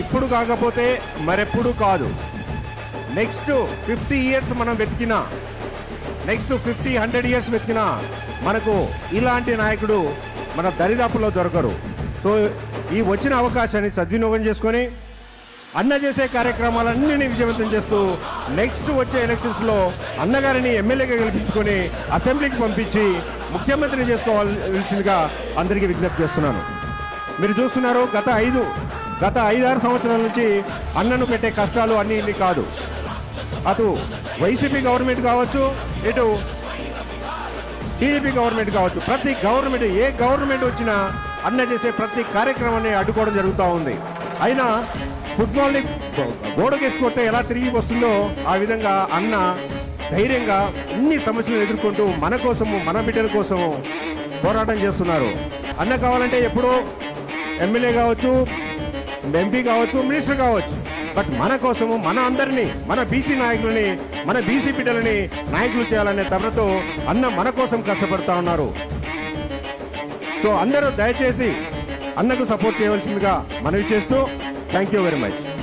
ఇప్పుడు కాకపోతే మరెప్పుడు కాదు. నెక్స్ట్ 50 ఇయర్స్ మనం వెతికినా, నెక్స్ట్ 100 ఇయర్స్ వెతికినా మనకు ఇలాంటి నాయకుడు మన దరిదాపుల్లో దొరకరు. సో ఈ వచ్చిన అవకాశాన్ని సద్వినియోగం చేసుకొని అన్న చేసే కార్యక్రమాలన్నీ విజయవంతం చేస్తూ నెక్స్ట్ వచ్చే ఎలక్షన్స్లో అన్నగారిని ఎమ్మెల్యేగా గెలిపించుకొని అసెంబ్లీకి పంపించి ముఖ్యమంత్రిని చేసుకోవాల్సిందిగా అందరికీ విజ్ఞప్తి చేస్తున్నాను. మీరు చూస్తున్నారు, గత 5-6 సంవత్సరాల నుంచి అన్నను పెట్టే కష్టాలు అన్నీ ఇన్ని కాదు. అటు వైసీపీ గవర్నమెంట్ కావచ్చు, ఇటు టీడీపీ గవర్నమెంట్ కావచ్చు, ప్రతి గవర్నమెంట్ ఏ గవర్నమెంట్ వచ్చినా అన్న చేసే ప్రతి కార్యక్రమాన్ని అడ్డుకోవడం జరుగుతూ ఉంది. అయినా ఫుట్బాల్ని గోడకేసుకొస్తే ఎలా తిరిగి వస్తుందో ఆ విధంగా అన్న ధైర్యంగా ఇన్ని సమస్యలు ఎదుర్కొంటూ మన కోసము, మన బిడ్డల కోసము పోరాటం చేస్తున్నారు. అన్న కావాలంటే ఎప్పుడో ఎమ్మెల్యే కావచ్చు, ఎంపీ కావచ్చు, మినిస్టర్ కావచ్చు, బట్ మన కోసము, మన అందరినీ, మన బీసీ నాయకులని, మన బీసీ బిడ్డలని నాయకులు చేయాలనే తపనతో అన్న మన కోసం కష్టపడుతూ ఉన్నారు. సో అందరూ దయచేసి అన్నకు సపోర్ట్ చేయవలసిందిగా మనవి చేస్తూ థ్యాంక్ యూ వెరీ మచ్.